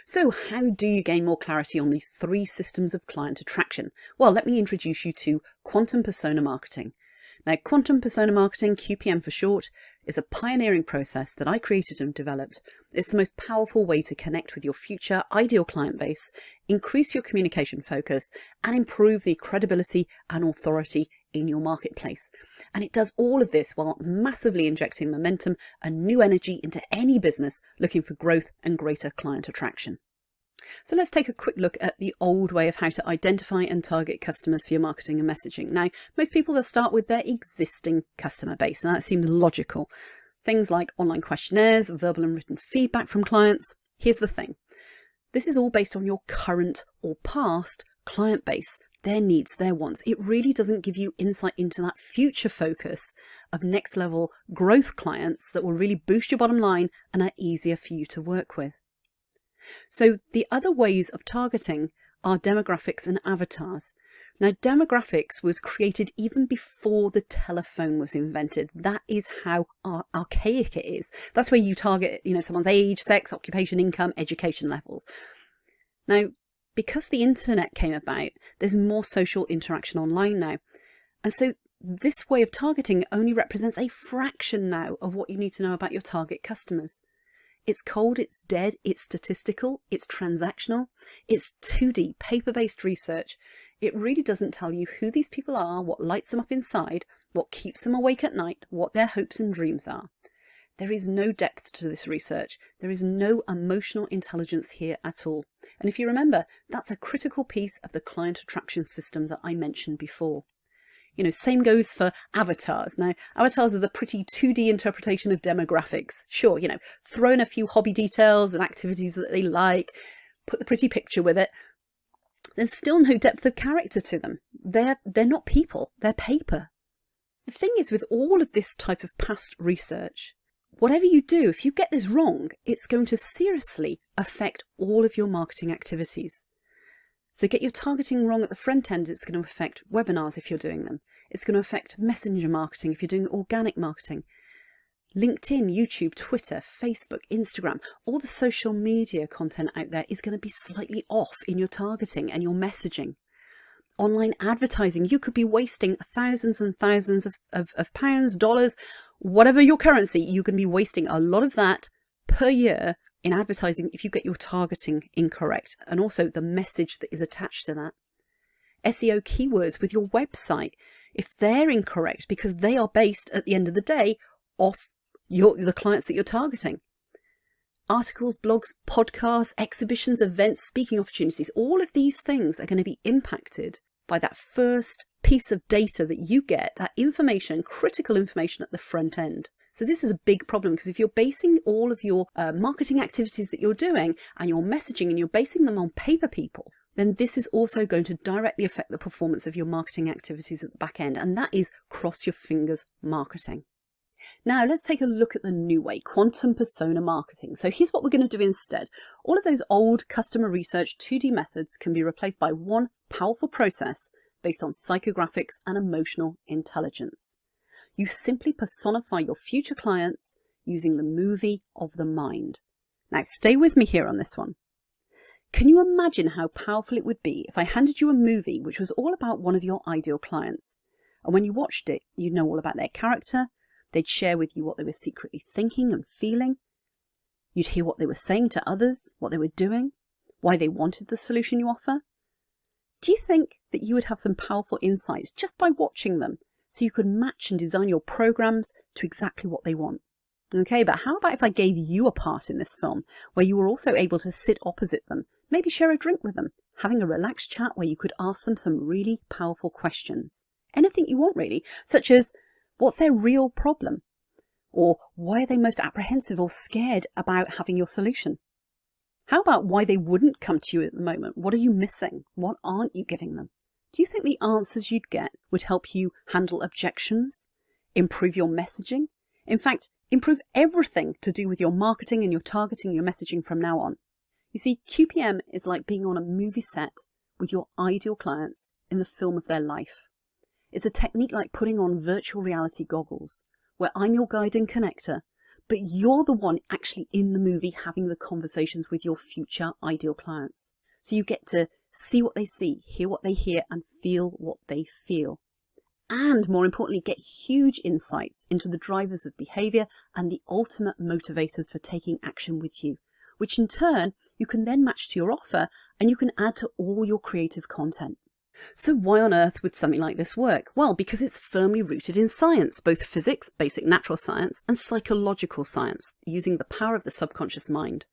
So how do you gain more clarity on these three systems of client attraction? Well, let me introduce you to quantum persona marketing. Now, quantum persona marketing, QPM for short, is a pioneering process that I created and developed. It's the most powerful way to connect with your future ideal client base, increase your communication focus, and improve the credibility and authority in your marketplace. And it does all of this while massively injecting momentum and new energy into any business looking for growth and greater client attraction. So let's take a quick look at the old way of how to identify and target customers for your marketing and messaging. Now, most people, they'll start with their existing customer base, and that seems logical. Things like online questionnaires, verbal and written feedback from clients. Here's the thing. This is all based on your current or past client base, their needs, their wants. It really doesn't give you insight into that future focus of next level growth clients that will really boost your bottom line and are easier for you to work with. So the other ways of targeting are demographics and avatars. Now, demographics was created even before the telephone was invented. That is how archaic it is. That's where you target, someone's age, sex, occupation, income, education levels. Now, because the internet came about, there's more social interaction online now. And so this way of targeting only represents a fraction now of what you need to know about your target customers. It's cold, it's dead, it's statistical, it's transactional, it's 2D, paper-based research. It really doesn't tell you who these people are, what lights them up inside, what keeps them awake at night, what their hopes and dreams are. There is no depth to this research. There is no emotional intelligence here at all. And if you remember, that's a critical piece of the client attraction system that I mentioned before. Same goes for avatars. Now, avatars are the pretty 2D interpretation of demographics. Sure, throw in a few hobby details and activities that they like, put the pretty picture with it. There's still no depth of character to them. They're not people, they're paper. The thing is, with all of this type of past research, whatever you do, if you get this wrong, it's going to seriously affect all of your marketing activities. So get your targeting wrong at the front end, it's going to affect webinars if you're doing them. It's going to affect messenger marketing if you're doing organic marketing. LinkedIn, YouTube, Twitter, Facebook, Instagram, all the social media content out there is going to be slightly off in your targeting and your messaging. Online advertising, you could be wasting thousands and thousands of pounds, dollars, whatever your currency, you can be wasting a lot of that per year in advertising if you get your targeting incorrect, and also the message that is attached to that. SEO keywords with your website, if they're incorrect, because they are based at the end of the day off the clients that you're targeting. Articles, blogs, podcasts, exhibitions, events, speaking opportunities, all of these things are going to be impacted by that first piece of data that you get, that information, critical information at the front end. So this is a big problem, because if you're basing all of your marketing activities that you're doing and your messaging and you're basing them on paper people, then this is also going to directly affect the performance of your marketing activities at the back end. And that is cross your fingers marketing. Now let's take a look at the new way, quantum persona marketing. So here's what we're going to do instead. All of those old customer research 2D methods can be replaced by one powerful process based on psychographics and emotional intelligence. You simply personify your future clients using the movie of the mind. Now, stay with me here on this one. Can you imagine how powerful it would be if I handed you a movie which was all about one of your ideal clients? And when you watched it, you'd know all about their character. They'd share with you what they were secretly thinking and feeling. You'd hear what they were saying to others, what they were doing, why they wanted the solution you offer. Do you think that you would have some powerful insights just by watching them, so you could match and design your programs to exactly what they want? Okay, but how about if I gave you a part in this film where you were also able to sit opposite them, maybe share a drink with them, having a relaxed chat where you could ask them some really powerful questions? Anything you want, really, such as, what's their real problem? Or why are they most apprehensive or scared about having your solution? How about why they wouldn't come to you at the moment? What are you missing? What aren't you giving them? Do you think the answers you'd get would help you handle objections, improve your messaging? In fact, improve everything to do with your marketing and your targeting, your messaging from now on. You see, QPM is like being on a movie set with your ideal clients in the film of their life. It's a technique like putting on virtual reality goggles, where I'm your guide and connector, but you're the one actually in the movie having the conversations with your future ideal clients. So you get to see what they see, hear what they hear, and feel what they feel. And more importantly, get huge insights into the drivers of behavior and the ultimate motivators for taking action with you, which in turn you can then match to your offer and you can add to all your creative content. So why on earth would something like this work? Well, because it's firmly rooted in science, both physics, basic natural science, and psychological science, using the power of the subconscious mind.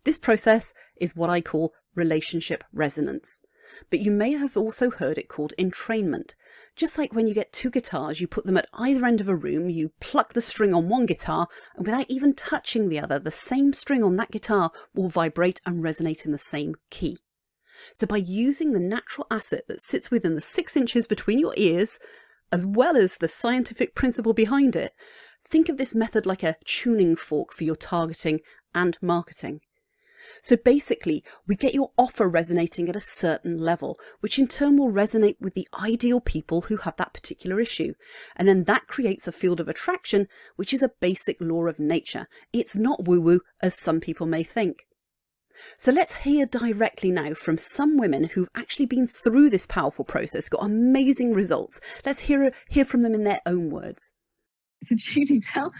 This process is what I call relationship resonance. But you may have also heard it called entrainment. Just like when you get two guitars, you put them at either end of a room, you pluck the string on one guitar, and without even touching the other, the same string on that guitar will vibrate and resonate in the same key. So by using the natural asset that sits within the 6 inches between your ears, as well as the scientific principle behind it, think of this method like a tuning fork for your targeting and marketing. So basically, we get your offer resonating at a certain level, which in turn will resonate with the ideal people who have that particular issue. And then that creates a field of attraction, which is a basic law of nature. It's not woo-woo, as some people may think. So let's hear directly now from some women who've actually been through this powerful process, got amazing results. Let's hear from them in their own words. So Judy, tell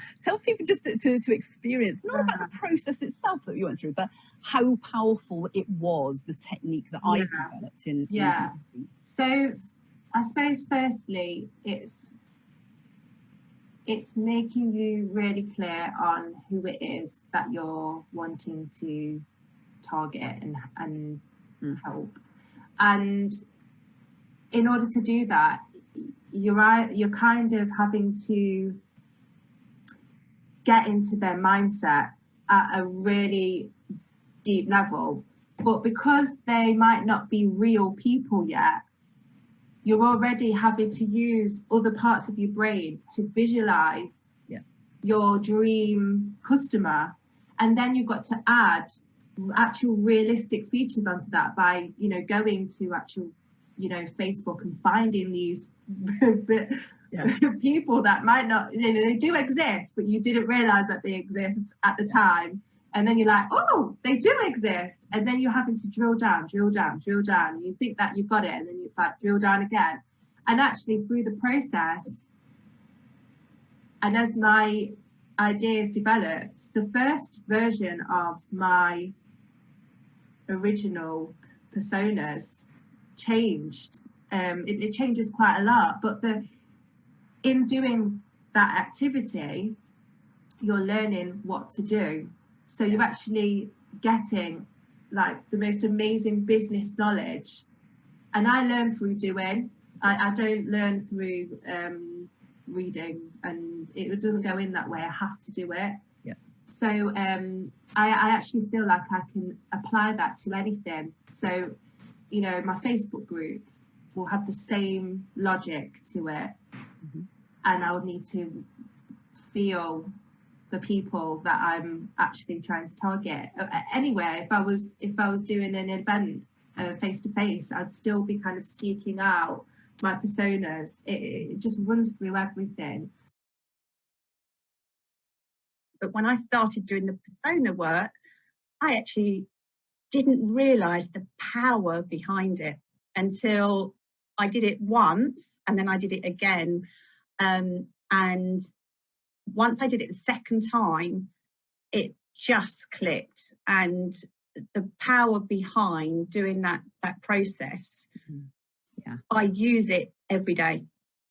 people just to experience, not about the process itself that you went through, but how powerful it was, this technique that I've developed in. So I suppose firstly, it's making you really clear on who it is that you're wanting to target and help. And in order to do that, you're kind of having to get into their mindset at a really deep level. But because they might not be real people yet, you're already having to use other parts of your brain to visualize your dream customer. And then you've got to add actual realistic features onto that by, going to actual, Facebook and finding these people that might not, they do exist, but you didn't realize that they exist at the time. And then you're like, oh, they do exist. And then you're having to drill down. You think that you've got it. And then it's like, drill down again. And actually through the process, and as my ideas developed, the first version of my original personas changed. It changes quite a lot, but in doing that activity, you're learning what to do. So you're actually getting like the most amazing business knowledge. And I learn through doing. I don't learn through reading, and it doesn't go in that way. I have to do it. So I actually feel like I can apply that to anything. So, my Facebook group will have the same logic to it. And I would need to feel the people that I'm actually trying to target. Anyway, if I was doing an event face to face, I'd still be kind of seeking out my personas. It just runs through everything. But when I started doing the persona work, I actually didn't realize the power behind it until I did it once, and then I did it again. And once I did it the second time, it just clicked. And the power behind doing that process, I use it every day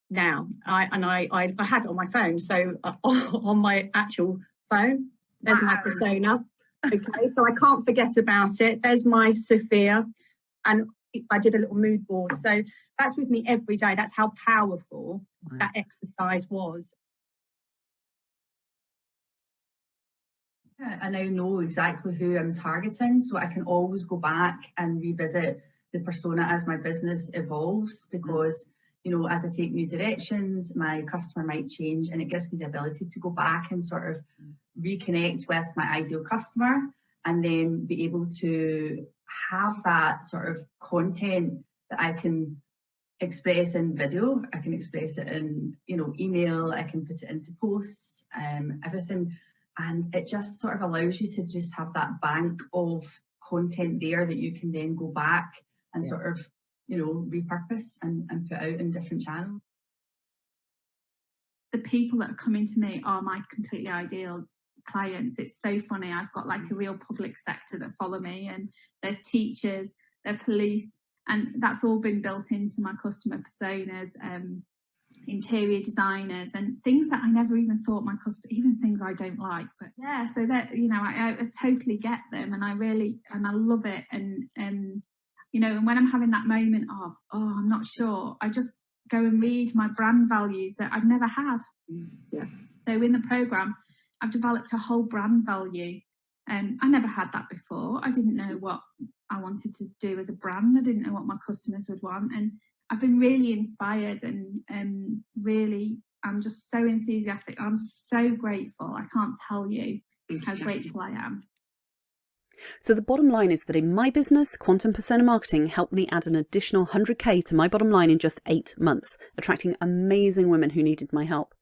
now. I have it on my phone. So on my actual phone, there's my persona. Okay, so I can't forget about it. There's my Sophia, and I did a little mood board. So that's with me every day. That's how powerful that exercise was. I now know exactly who I'm targeting, so I can always go back and revisit the persona as my business evolves, because as I take new directions, my customer might change, and it gives me the ability to go back and sort of reconnect with my ideal customer, and then be able to have that sort of content that I can express in video, I can express it in email, I can put it into posts, everything And it just sort of allows you to just have that bank of content there that you can then go back and sort of, you know, repurpose and put out in different channels. The people that are coming to me are my completely ideal clients. It's so funny. I've got like a real public sector that follow me, and they're teachers, they're police, and that's all been built into my customer personas, interior designers, and things that I never even thought my even things I don't like. But yeah, so that, you know, I totally get them, and I love it. And you know, and when I'm having that moment of, oh, I'm not sure, I just go and read my brand values that I've never had. Yeah. So in the program, I've developed a whole brand value. I never had that before. I didn't know what I wanted to do as a brand. I didn't know what my customers would want. And I've been really inspired, and really, I'm just so enthusiastic. I'm so grateful. I can't tell you how grateful I am. So the bottom line is that in my business, Quantum Persona Marketing helped me add an additional 100K to my bottom line in just 8 months, attracting amazing women who needed my help.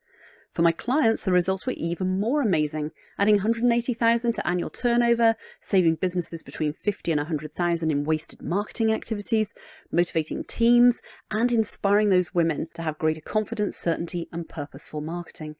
For my clients, the results were even more amazing, adding 180,000 to annual turnover, saving businesses between 50 and 100,000 in wasted marketing activities, motivating teams, and inspiring those women to have greater confidence, certainty, and purposeful marketing.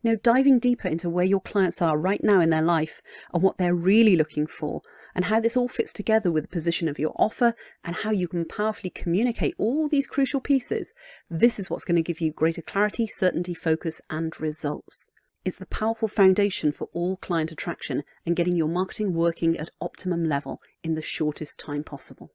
You know, diving deeper into where your clients are right now in their life and what they're really looking for, and how this all fits together with the position of your offer and how you can powerfully communicate all these crucial pieces. This is what's going to give you greater clarity, certainty, focus, and results. It's the powerful foundation for all client attraction and getting your marketing working at optimum level in the shortest time possible.